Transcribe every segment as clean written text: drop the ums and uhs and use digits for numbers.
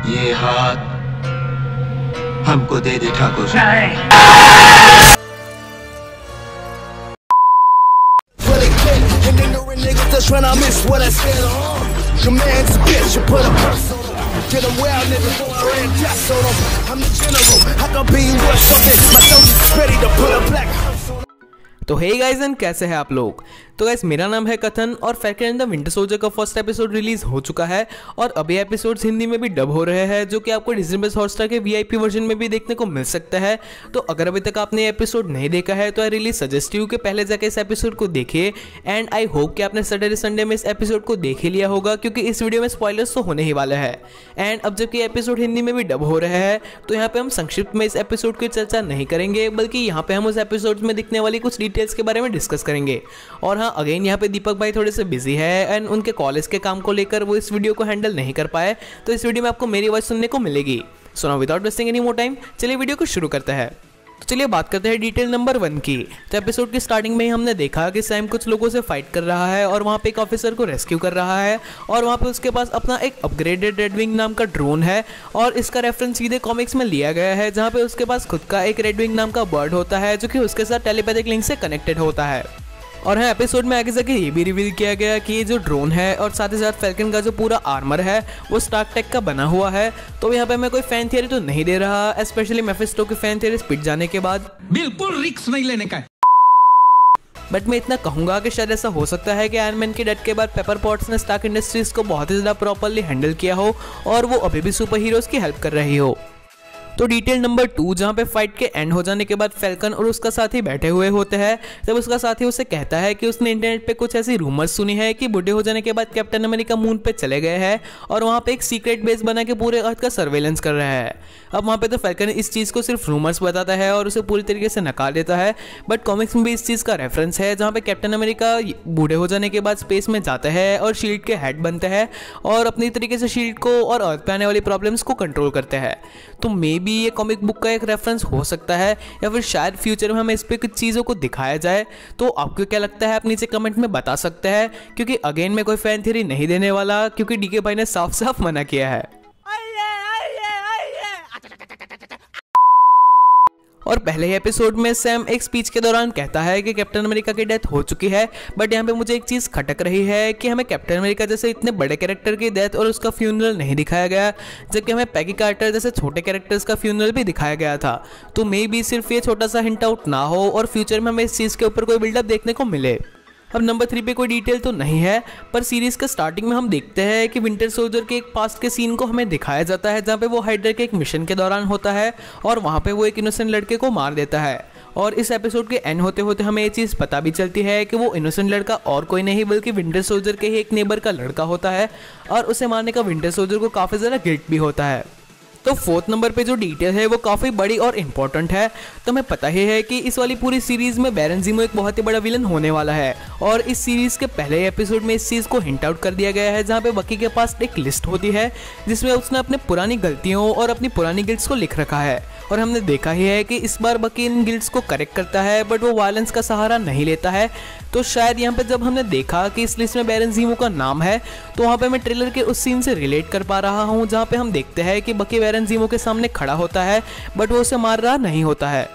ये हाथ हमको दे दे ठाकुर। तो हे गाइस एंड कैसे हैं आप लोग। तो गाइस मेरा नाम है कथन और falcon and the winter soldier का फर्स्ट एपिसोड रिलीज हो चुका है और अभी एपिसोड्स हिंदी में भी डब हो रहे हैं जो कि आपको डिज्नी हॉटस्टार के वीआईपी वर्जन में भी देखने को मिल सकता है। तो अगर अभी तक आपने एपिसोड नहीं देखा है तो आई रियली सजेस्ट यू कि पहले जाके इस एपिसोड को देखिए एंड आई होप कि आपने सैटरडे संडे में इस एपिसोड को देख ही लिया होगा क्योंकि इस वीडियो में स्पॉयलर्स तो होने ही वाले हैं। एंड अब जबकि एपिसोड हिंदी में भी डब हो रहा है तो यहाँ पे हम संक्षिप्त में इस एपिसोड की चर्चा नहीं करेंगे बल्कि यहाँ पे हम उस एपिसोड में दिखने वाली कुछ डिटेल्स के बारे में डिस्कस करेंगे। और हाँ अगेन यहाँ पे दीपक भाई थोड़े से बिजी है एंड उनके कॉलेज के काम को लेकर वो इस वीडियो को हैंडल नहीं कर पाए, तो इस वीडियो में आपको मेरी आवाज़ सुनने को मिलेगी। So now without wasting any more time चलिए वीडियो को शुरू करते हैं। तो चलिए बात करते हैं डिटेल नंबर 1 की। तो एपिसोड की स्टार्टिंग में ही हमने देखा कि सैम कुछ लोगों से फाइट कर रहा है और वहाँ पे एक ऑफिसर को रेस्क्यू कर रहा है और वहाँ पे उसके पास अपना एक अपग्रेडेड रेडविंग नाम का ड्रोन है और इसका रेफरेंस सीधे कॉमिक्स में लिया गया है जहाँ पे उसके पास खुद का एक रेडविंग नाम का बर्ड होता है जो कि उसके साथ टेलीपैथिक लिंक से कनेक्टेड होता है। और हाँ एपिसोड में आगे जाके ये भी रिवील किया गया कि ये जो ड्रोन है और साथ ही साथ फैल्कन का जो पूरा आर्मर है वो स्टार्क टेक का बना हुआ है। तो यहाँ पे मैं कोई फैन थियरी तो नहीं दे रहा, स्पेशली मेफिस्टो की फैन थियरी पिट जाने के बाद बिल्कुल रिस्क नहीं लेने का। बट मैं इतना कहूंगा कि शायद ऐसा हो सकता है कि आयरन मैन के डेथ के बाद पेपर पॉट्स ने स्टार्क इंडस्ट्रीज को बहुत ही ज़्यादा प्रॉपरली हैंडल किया हो और वो अभी भी सुपर हीरोज की हेल्प कर रही हो। तो डिटेल नंबर 2 जहाँ पे फाइट के एंड हो जाने के बाद फैल्कन और उसका साथी बैठे हुए होते हैं जब उसका साथी उसे कहता है कि उसने इंटरनेट पे कुछ ऐसी रूमर्स सुनी है कि बूढ़े हो जाने के बाद कैप्टन अमेरिका मून पे चले गए हैं और वहाँ पे एक सीक्रेट बेस बना के पूरे अर्थ का सर्वेलेंस कर रहा है। अब वहाँ पे तो फैल्कन इस चीज़ को सिर्फ रूमर्स बताता है और उसे पूरी तरीके से नकार देता है, बट कॉमिक्स में भी इस चीज़ का रेफरेंस है जहाँ पे कैप्टन अमेरिका बूढ़े हो जाने के बाद स्पेस में जाते हैं और शील्ड के हेड बनते हैं और अपनी तरीके से शील्ड को और अर्थ पे आने वाली प्रॉब्लम्स को कंट्रोल करते हैं। तो मे बी ये कॉमिक बुक का एक रेफरेंस हो सकता है या फिर शायद फ्यूचर में हमें इस पे कुछ चीज़ों को दिखाया जाए। तो आपको क्या लगता है आप नीचे कमेंट में बता सकते हैं क्योंकि अगेन मैं कोई फैन थ्योरी नहीं देने वाला क्योंकि डीके भाई ने साफ साफ मना किया है। और पहले ही एपिसोड में सैम एक स्पीच के दौरान कहता है कि कैप्टन अमेरिका की डेथ हो चुकी है, बट यहाँ पे मुझे एक चीज़ खटक रही है कि हमें कैप्टन अमेरिका जैसे इतने बड़े कैरेक्टर की डेथ और उसका फ्यूनरल नहीं दिखाया गया जबकि हमें पैगी कार्टर जैसे छोटे कैरेक्टर्स का फ्यूनरल भी दिखाया गया था। तो मे बी सिर्फ ये छोटा सा हिंट आउट ना हो और फ्यूचर में हमें इस चीज़ के ऊपर कोई बिल्डअप देखने को मिले। अब नंबर 3 पे कोई डिटेल तो नहीं है पर सीरीज के स्टार्टिंग में हम देखते हैं कि विंटर सोल्जर के एक पास्ट के सीन को हमें दिखाया जाता है जहाँ पे वो हाइड्रा के एक मिशन के दौरान होता है और वहाँ पे वो एक इनोसेंट लड़के को मार देता है। और इस एपिसोड के एंड होते होते हमें ये चीज़ पता भी चलती है कि वो इनोसेंट लड़का और कोई नहीं बल्कि विंटर सोल्जर के ही एक नेबर का लड़का होता है और उसे मारने का विंटर सोल्जर को काफ़ी ज़्यादा गिल्ट भी होता है। तो 4th नंबर पे जो डिटेल है वो काफ़ी बड़ी और इम्पोर्टेंट है। तो हमें पता ही है कि इस वाली पूरी सीरीज़ में बैरन ज़ीमो एक बहुत ही बड़ा विलन होने वाला है और इस सीरीज़ के पहले एपिसोड में इस चीज़ को हिंट आउट कर दिया गया है जहाँ पे बकी के पास एक लिस्ट होती है जिसमें उसने अपने पुरानी गलतियों और अपनी पुरानी गिल्ट्स को लिख रखा है और हमने देखा ही है कि इस बार बकी इन गिल्ट्स को करेक्ट करता है बट वो वायलेंस का सहारा नहीं लेता है। तो शायद यहाँ पे जब हमने देखा कि इस लिस्ट में बैरन ज़ीमो का नाम है तो वहाँ पे मैं ट्रेलर के उस सीन से रिलेट कर पा रहा हूँ जहाँ पे हम देखते हैं कि बकी बैरन ज़ीमो के सामने खड़ा होता है बट वो उसे मार रहा नहीं होता है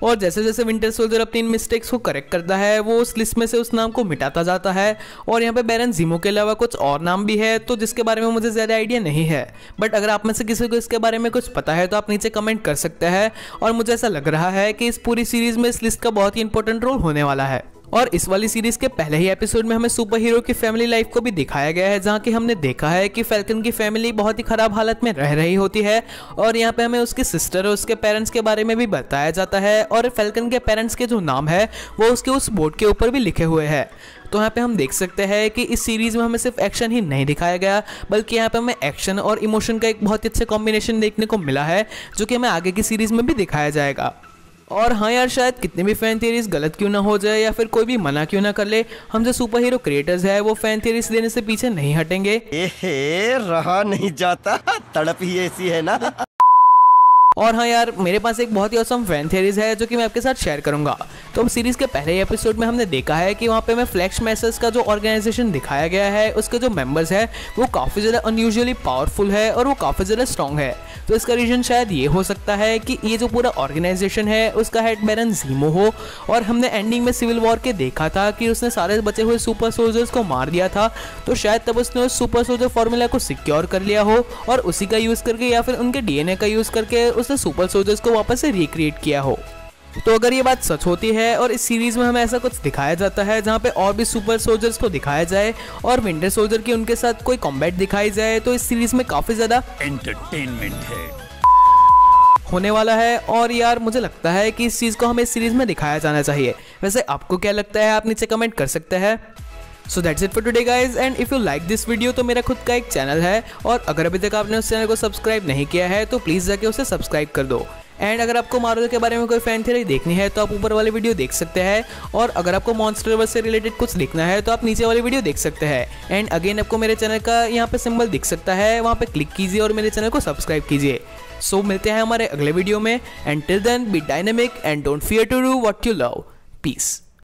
और जैसे जैसे विंटर सोल्जर अपनी इन मिस्टेक्स को करेक्ट करता है वो उस लिस्ट में से उस नाम को मिटाता जाता है। और यहाँ पे बैरन ज़ीमो के अलावा कुछ और नाम भी है तो जिसके बारे में मुझे ज़्यादा आइडिया नहीं है, बट अगर आप में से किसी को इसके बारे में कुछ पता है तो आप नीचे कमेंट कर सकते हैं। और मुझे ऐसा लग रहा है कि इस पूरी सीरीज़ में इस लिस्ट का बहुत ही इंपॉर्टेंट रोल होने वाला है। और इस वाली सीरीज के पहले ही एपिसोड में हमें सुपर हीरो की फैमिली लाइफ को भी दिखाया गया है जहाँ की हमने देखा है कि फैल्कन की फैमिली बहुत ही खराब हालत में रह रही होती है और यहाँ पे हमें उसकी सिस्टर और उसके पेरेंट्स के बारे में भी बताया जाता है और फैल्कन के पेरेंट्स के जो नाम है वो उसके उस बोर्ड के ऊपर भी लिखे हुए हैं। तो यहाँ पे हम देख सकते हैं कि इस सीरीज में हमें सिर्फ एक्शन ही नहीं दिखाया गया बल्कि यहाँ पे हमें एक्शन और इमोशन का एक बहुत ही अच्छा कॉम्बिनेशन देखने को मिला है जो कि हमें आगे की सीरीज में भी दिखाया जाएगा। और हाँ यार शायद कितने भी फैन थियरीज गलत क्यों ना हो जाए या फिर कोई भी मना क्यों ना कर ले, हम जो सुपर हीरो क्रिएटर्स है वो फैन थियरीज देने से पीछे नहीं हटेंगे। रहा नहीं जाता, तड़प ही ऐसी है ना। और हाँ यार, मेरे पास एक बहुत ही ऑसम फैन थ्योरीज है जो कि मैं आपके साथ शेयर करूंगा। तो अब सीरीज के पहले एपिसोड में हमने देखा है कि वहाँ पे हमें फ्लैश मैसेज का जो ऑर्गेनाइजेशन दिखाया गया है, उसके जो मेंबर्स है वो काफ़ी ज़्यादा अनयूजुअली पावरफुल है और वो काफ़ी ज़्यादा स्ट्रॉन्ग है। तो इसका रीज़न शायद ये हो सकता है कि ये जो पूरा ऑर्गेनाइजेशन है उसका हेड बैरन ज़ीमो हो, और हमने एंडिंग में सिविल वॉर के देखा था कि उसने सारे बचे हुए सुपर सोल्जर्स को मार दिया था। तो शायद तब उसने उस सुपर सोल्जर फॉर्मूला को सिक्योर कर लिया हो और उसी का यूज़ करके या फिर उनके डीएनए का यूज़ करके उसने सुपर सोल्जर्स को वापस से रिक्रिएट किया हो। तो अगर ये बात सच होती है और इस सीरीज में हमें ऐसा कुछ दिखाया जाता है जहाँ पे और भी सुपर सोल्जर्स को दिखाया जाए और विंटर सोल्जर की उनके साथ कोई कॉम्बैट दिखाई जाए, तो इस सीरीज में काफ़ी ज़्यादा एंटरटेनमेंट है होने वाला है। और यार मुझे लगता है कि इस चीज़ को हमें इस सीरीज में दिखाया जाना चाहिए। वैसे आपको क्या लगता है, आप नीचे कमेंट कर सकते हैं। So that's it for today guys, and if you like this video तो मेरा खुद का एक चैनल है, और अगर अभी तक आपने उस चैनल को सब्सक्राइब नहीं किया है तो प्लीज़ जाके उसे सब्सक्राइब कर दो। एंड अगर आपको मार्वल के बारे में कोई फैन थ्योरी देखनी है तो आप ऊपर वाले वीडियो देख सकते हैं, और अगर आपको मॉन्स्टरवर्स से रिलेटेड कुछ देखना है तो आप नीचे वाली वीडियो देख सकते हैं। एंड अगेन आपको मेरे चैनल का यहाँ पे सिंबल दिख सकता है, वहाँ पे क्लिक कीजिए और मेरे चैनल को सब्सक्राइब कीजिए। सो मिलते हैं हमारे अगले वीडियो में, and till then be dynamic and don't fear to do what you love. Piece.